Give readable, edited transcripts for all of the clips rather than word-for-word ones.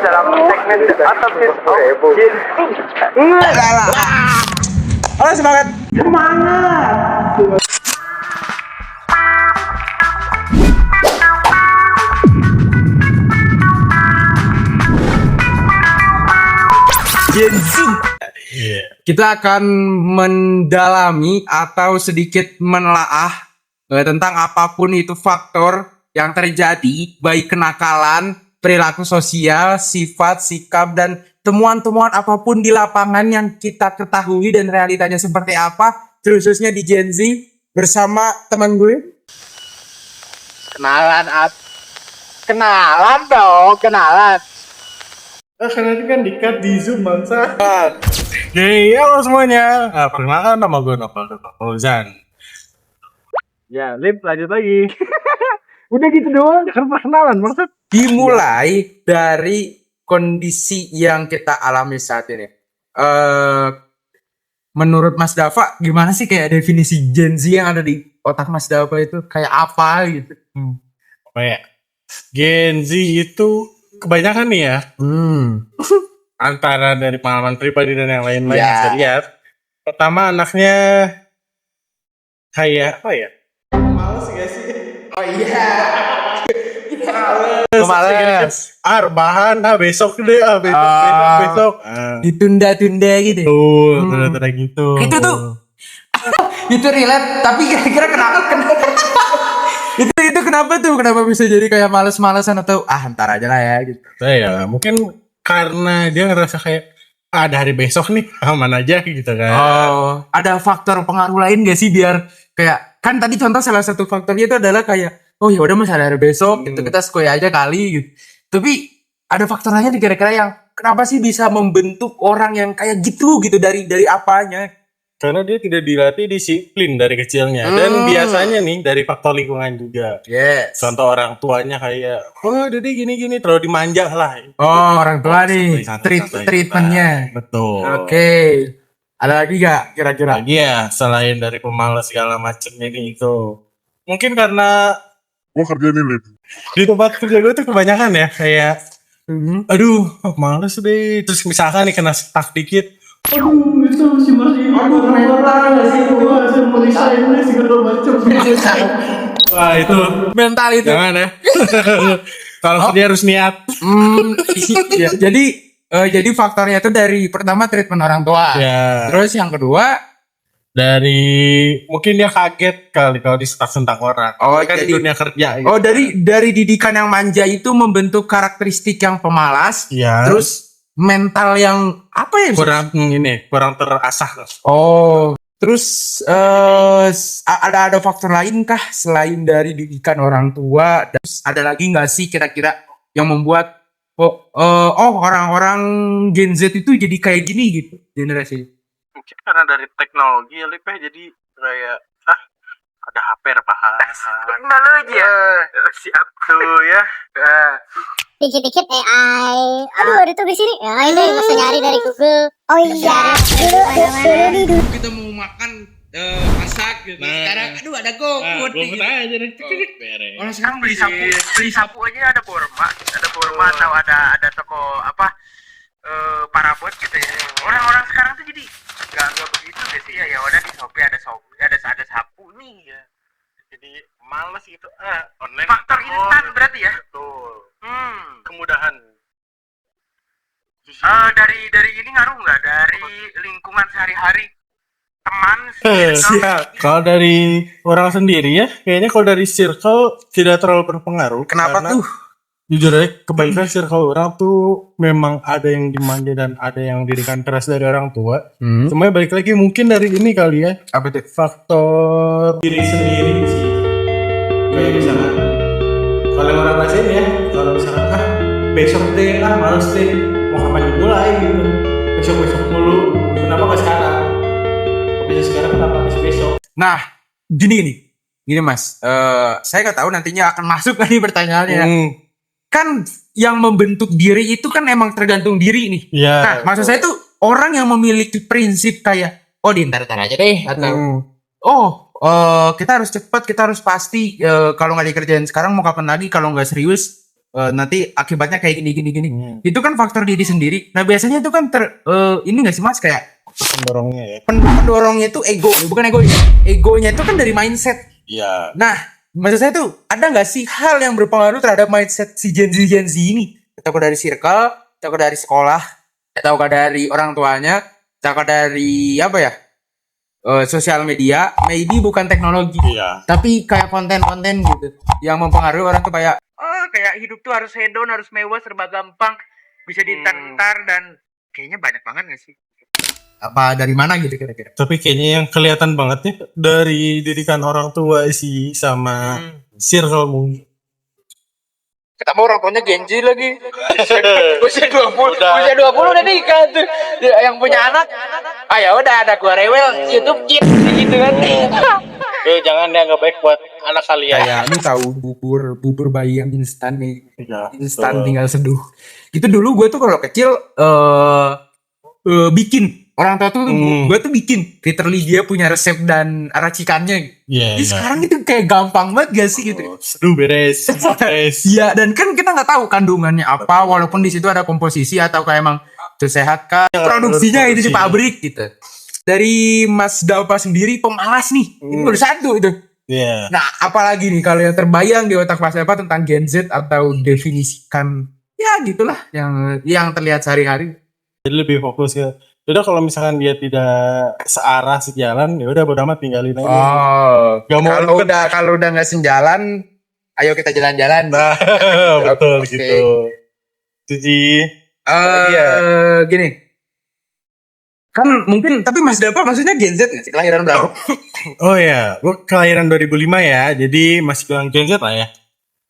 dalam segmen Autopsy of Gen Z. Halo semangat. Gen Z. Kita akan mendalami atau sedikit menelaah tentang apapun itu faktor yang terjadi, baik kenakalan, perilaku sosial, sifat, sikap, dan temuan-temuan apapun di lapangan yang kita ketahui dan realitanya seperti apa, khususnya di Gen Z, bersama teman gue. Kenalan dong. Karena ini kan di-cut di Zoom bangsa. Halo semuanya. Perkenalkan nama gue Novel Fauzan. Ya, Lip, lanjut lagi. Udah gitu doang. Ya kan perkenalan, maksud. Dimulai dari kondisi yang kita alami saat ini. Menurut Mas Dava, gimana sih kayak definisi Gen Z yang ada di otak Mas Dava itu kayak apa gitu? Apa ya? Gen Z itu kebanyakan nih ya. Antara dari pengalaman pribadi dan yang lain-lain Ya. saya lihat. Pertama anaknya kayak apa ya? Males gak sih? Oh iya. Males. Rebahan, besok deh, besok. Ditunda-tunda gitu. Tuh, tanda-tanda gitu. Itu tuh. Itu relate, tapi kira-kira kenapa? itu kenapa tuh? Kenapa bisa jadi kayak males-malesan atau ntar aja lah ya gitu. Ya, mungkin karena dia ngerasa kayak ada hari besok nih, aman aja gitu kan. Oh, ada faktor pengaruh lain gak sih biar kayak kan tadi contoh salah satu faktornya itu adalah kayak oh ya udah masih ada hari besok gitu kita skoy aja kali gitu. Tapi ada faktor lainnya kira-kira yang kenapa sih bisa membentuk orang yang kayak gitu dari apanya? Karena dia tidak dilatih disiplin dari kecilnya. Dan biasanya nih dari faktor lingkungan juga. Yes. Contoh orang tuanya kayak, oh Dede gini-gini, terlalu dimanja lah. Oh orang tua nih Santai-santai. treatmentnya. Betul. Oke. Ada lagi gak kira-kira? Lagi ya, selain dari pemalas segala macamnya gitu. Mungkin karena Gua kerja nih, Lip. di tempat kerja gue tuh kebanyakan ya kayak, aduh, males deh. Terus misalkan nih kena stuck dikit, wah itu Mental itu. jangan ya. Kalau dia harus niat. Ya, jadi faktornya itu dari pertama treatment orang tua. Ya. Terus yang kedua Dari mungkin dia kaget kali kalau di stuck tentang orang. Oh, kan jadi- dunia kerja. Gitu. oh dari didikan yang manja itu membentuk karakteristik yang pemalas. Iya. Terus mental yang apa ya? kurang terasah. Oh, terus ada faktor lain kah selain dari didikan orang tua? Terus ada lagi nggak sih kira-kira yang membuat orang-orang Gen Z itu jadi kayak gini gitu generasi? Mungkin karena dari teknologi ya Lip, jadi kayak ada HP rebahan. Teknologi ya. Siap Tuh ya. Dikit-dikit AI. Aduh, ada tuh di sini. Ya, ini nggak usah nyari dari Google. Oh iya. Dulu. Kita mau makan masak gitu. Sekarang aduh ada GoFood Gue aja deh. Beres. Orang sekarang beli sapu aja ada Borma atau ada toko apa parabot gitu ya. Orang-orang sekarang tuh jadi nggak begitu deh sih ya udah di Shopee ada sapu nih ya. Jadi males gitu. Online. Faktor instan berarti ya. Betul. Kemudahan. Dari ini ngaruh nggak dari lingkungan sehari-hari teman Siap. Kalau dari orang sendiri ya, kayaknya kalau dari circle tidak terlalu berpengaruh. Kenapa Karena tuh? Jujur aja, kebaikan circle orang tuh memang ada yang dimanja dan ada yang didikan keras dari orang tua. Cuma balik lagi mungkin dari ini kali ya, Apa tuh? faktor diri sendiri sih. Kayak misalnya, kalau yang orang lain ya, kalau misalnya besok deh, males deh, mau kapan dimulai gitu. Besok mulu, kenapa nggak sekarang? Kok bisa sekarang kenapa harus besok? Nah, gini Mas, saya nggak tahu nantinya akan masuk kan nih pertanyaannya. Kan yang membentuk diri itu kan emang tergantung diri nih. Iya. Nah, maksud saya tuh orang yang memiliki prinsip kayak di ntar aja deh atau kita harus cepat, kita harus pasti kalau nggak dikerjain sekarang mau kapan lagi kalau nggak serius nanti akibatnya kayak gini. Itu kan faktor diri sendiri. Nah biasanya itu kan ini nggak sih mas kayak Pendorongnya ya. pendorongnya itu ego, bukan ego. Egonya itu kan dari mindset. Iya. Nah maksud saya tuh ada nggak sih hal yang berpengaruh terhadap mindset si Gen Z ini? Atau dari circle, atau dari sekolah, atau dari orang tuanya, atau dari apa ya? Sosial media, maybe bukan teknologi, Iya. tapi kayak konten-konten gitu yang mempengaruhi orang tuh kayak kayak hidup tuh harus hedon, harus mewah, serba gampang, bisa ditantar dan kayaknya banyak banget gak sih? Apa dari mana gitu kira-kira? Tapi kayaknya yang kelihatan banget ya dari didikan orang tua sih sama circle-mu. Ketemu orang tuanya Gen Z lagi. Usia 20 udah nikah tuh. Yang punya anak, ya udah ada gua rewel YouTube Kids gitu kan. Jangan dianggap baik buat anak kalian. Kayak lu tahu bubur bayi yang instan nih. Iya. Instan tinggal seduh. Itu dulu gue tuh kalau kecil bikin orang tua tuh gue tuh bikin literally dia punya resep dan racikannya. Iya. Jadi sekarang itu kayak gampang banget gak sih gitu. Seduh beres. Iya dan kan kita nggak tahu kandungannya apa walaupun di situ ada komposisi atau kayak emang itu sehat kan produksinya itu di pabrik gitu. Dari Mas Daupa sendiri pemalas nih. Ini baru satu itu. Iya. Nah, apalagi nih kalau yang terbayang di otak Mas Daupa tentang Gen Z atau definisikan ya gitulah yang terlihat sehari-hari. Jadi lebih fokus ke udah kalau misalkan dia tidak searah sejalan ya udah bodo amat tinggalin aja. Gak mau Kalau udah nggak sejalan, ayo kita jalan-jalan. Nah, betul Oke. gitu. Jadi Gini. Kan mungkin tapi Mas Dapa maksudnya Gen Z nggak sih? Kelahiran berapa? oh ya, gua kelahiran 2005 ya. Jadi masih bilang Gen Z lah ya.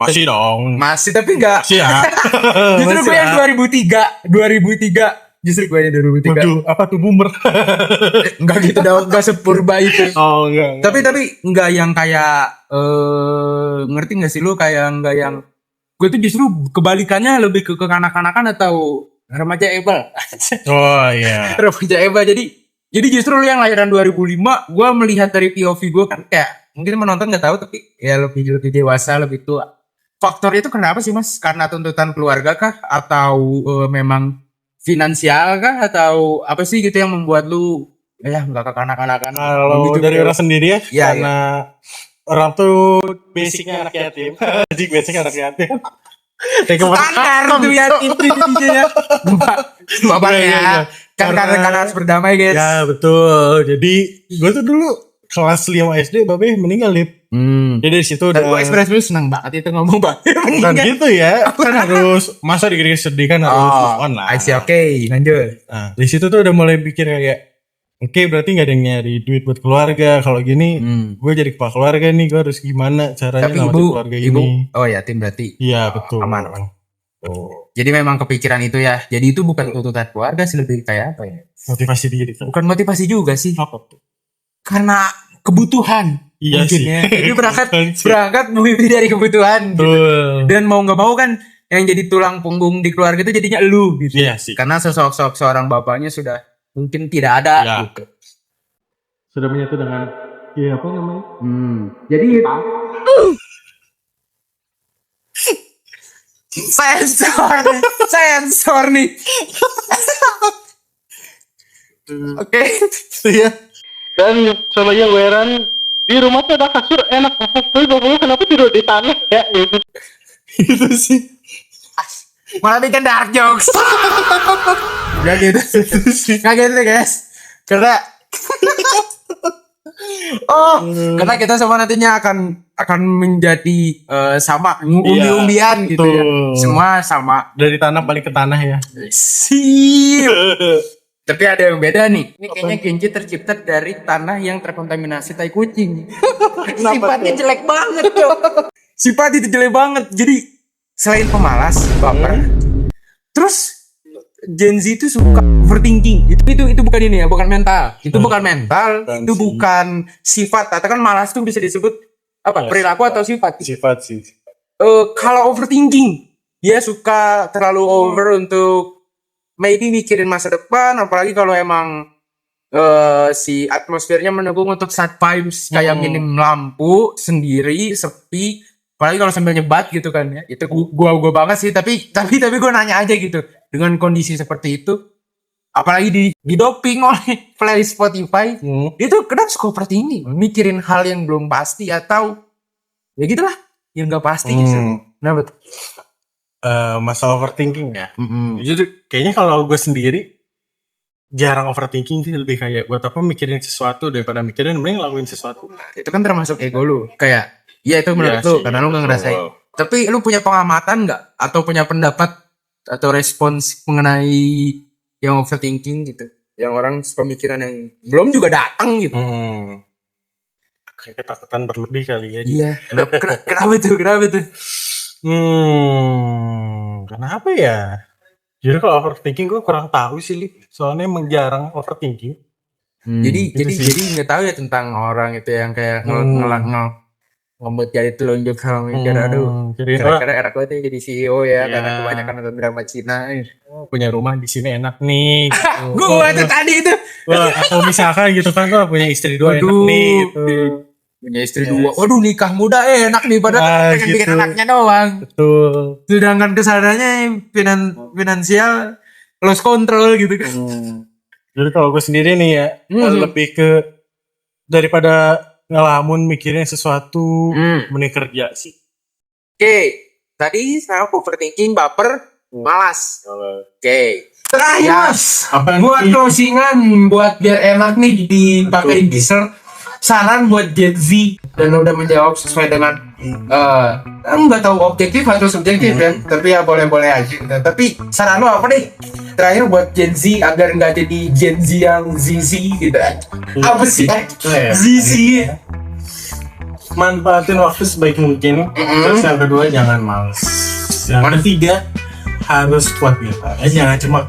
Masih dong. Masih tapi nggak. Masih ya. Justru gue yang 2003. Justru gue yang 2003. Waduh, apa tuh boomer? Enggak gitu dong, enggak sepurba itu. Oh, enggak. Tapi enggak yang kayak ngerti enggak sih lu kayak enggak yang gue tuh justru kebalikannya lebih ke kekanak-kanakan atau remaja ebal. Oh iya. Remaja ebal jadi justru lu yang lahiran 2005 gue melihat dari POV gue kan kayak mungkin menonton nggak tahu tapi ya lebih dewasa lebih tua. Faktor itu kenapa sih Mas? Karena tuntutan keluarga kah atau memang finansial kah atau apa sih gitu yang membuat lu ya nggak kekanak-kanakan? Kalau dari orang sendiri ya, Iya, karena orang tuh basicnya anak yatim. Jadi basicnya anak yatim. Standar tuh ya itu intinya. Bapaknya Iya. kan karena harus berdamai guys. Ya betul. Jadi gue tuh dulu kelas 5 SD babe meninggal nih. Jadi dari situ Dan gue udah ekspres lu seneng banget itu ngomong bang. bukan gitu ya. Kan harus masa dikit-dikit sedih kan harus move on lah. I see, oke, lanjut. Nah, di situ tuh udah mulai pikir kayak oke, berarti nggak ada yang nyari duit buat keluarga. Kalau gini, gue jadi kepala keluarga nih, gue harus gimana caranya Tapi ngamatin keluarga ibu, ini. oh ya tim berarti. Iya betul. Aman. Oh. Jadi memang kepikiran itu ya. Jadi itu bukan tuntutan keluarga sih lebih kayak apa ya? Motivasi diri. Bukan motivasi juga sih. Apa tuh? Karena kebutuhan. Iya mungkin sih. ya. Jadi Kebutuhan sih. berangkat mimpi dari kebutuhan. Gitu. Betul. Dan mau nggak mau kan yang jadi tulang punggung di keluarga itu jadinya elu gitu. Iya sih. Karena sosok seorang bapaknya sudah mungkin tidak ada. Ya. Gitu. Sudah menyatu dengan ya apa namanya? Jadi sensor nih. Oke. Iya. Dan sebagai wearan di rumah tuh ada kasur enak banget. Tapi bapaknya kenapa tidur di tanah ya? Itu sih. Malah bikin dark jokes. Gak gitu. Gak gitu guys. Karena karena kita semua nantinya akan menjadi sama umbi-umbian gitu ya. Betul. Semua sama. Dari tanah balik ke tanah ya. Sip. Tapi ada yang beda nih. Ini kayaknya Genji tercipta dari tanah yang terkontaminasi tai kucing. Sifatnya jelek banget, Cok. Sifatnya itu jelek banget. Jadi selain pemalas, baper. Terus Gen Z itu suka overthinking. Itu bukan ini ya, bukan mental. Itu bukan mental, Bukan itu sih. bukan sifat. Atau kan malas tuh bisa disebut apa? Yes. Perilaku atau sifat. Sifat sih. Kalau overthinking, dia suka terlalu over untuk maybe mikirin masa depan, apalagi kalau emang si atmosfernya mendukung untuk sad vibes kayak minim lampu, sendiri, sepi, apalagi kalau sambil nyebat gitu kan ya, itu gua banget sih. Tapi gue nanya aja gitu, dengan kondisi seperti itu, apalagi di doping oleh playlist Spotify, itu kenapa suka overthinking, mikirin hal yang belum pasti atau ya gitulah yang nggak pasti gitu. Nah betul. Masalah overthinking ya. Jadi kayaknya kalau gue sendiri jarang overthinking sih, lebih kayak buat apa mikirin sesuatu daripada mikirin, mending lakuin sesuatu. Itu kan termasuk ego lu, kayak ya itu menurut Iya lu sih, karena lu nggak ngerasain. wow. Tapi lu punya pengamatan nggak atau punya pendapat atau respons mengenai yang overthinking gitu, yang orang pemikiran yang belum juga datang gitu? Kayak ketakutan berlebih kali ya. Iya. Kenapa tuh? Kenapa ya? Jadi kalau overthinking gue kurang tahu sih, Li. Soalnya emang jarang overthinking. Jadi gitu sih. jadi nggak tahu ya tentang orang itu yang kayak ngebut jadi telunjuk sama mikir, aduh, Jadi kira-kira enak banget ya jadi CEO ya, karena kebanyakan nonton drama Cina. punya rumah di sini enak nih. Gitu. Gua tuh tadi itu. Wah, kalau misalkan gitu kan, gue punya istri 2 enak nih. Gitu. Punya istri 2. Waduh, nikah muda enak nih, padahal pengen bikin gitu. anaknya doang. Betul. Sedangkan kesananya finansial lost control gitu kan. Jadi kalau gue sendiri nih ya, lebih ke daripada ngelamun mikirin sesuatu, mending kerja sih. Oke, tadi saya overthinking, baper, malas. Oke. Terakhir Mas, buat closingan, buat biar enak nih dipakai dessert, saran buat Gen Z, dan udah menjawab sesuai dengan nggak tahu objektif atau subjektif ya, tapi ya boleh-boleh aja. Tapi saran lo apa nih terakhir buat Gen Z agar nggak jadi Gen Z yang ZZ gitu? Apa sih ZZ? Manfaatin waktu sebaik mungkin. Terus yang kedua, jangan males. Yang ketiga, harus kuat mental. Jangan cuma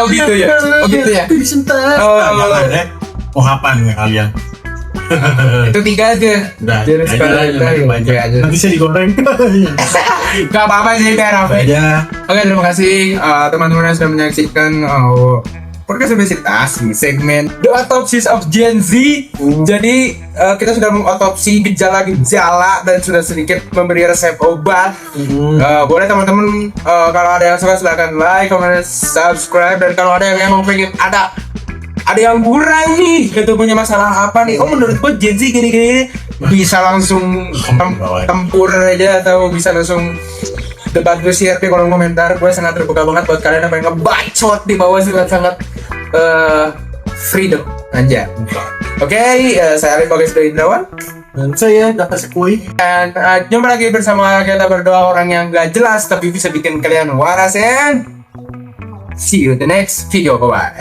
gitu ya. Mau apa nih kalian? Itu 3 aja. Udah, Jadi sekalian aja. nanti saya digoreng. Gak apa-apa sih, Tera. Aja. Oke, terima kasih teman-teman yang sudah menyaksikan podcast obesitas di segmen The Autopsies of Gen Z. Jadi kita sudah mengotopsi gejala dan sudah sedikit memberi resep obat. Boleh teman-teman kalau ada yang suka silahkan like, comment, subscribe, dan kalau ada yang mau pengen ada yang kurang nih, gitu punya masalah apa nih? Oh, menurut gue Gen Z gini-gini, bisa langsung tempur aja atau bisa langsung debat gue share di kolom komentar. Gue sangat terbuka banget buat kalian apa yang ngebacot di bawah, sangat freedom aja. Oke, saya Arif Bagas dari Indrawan Dan saya Data Sekui. dan jumpa lagi bersama kita berdua orang yang gak jelas tapi bisa bikin kalian waras, and see you in the next video. Bye bye.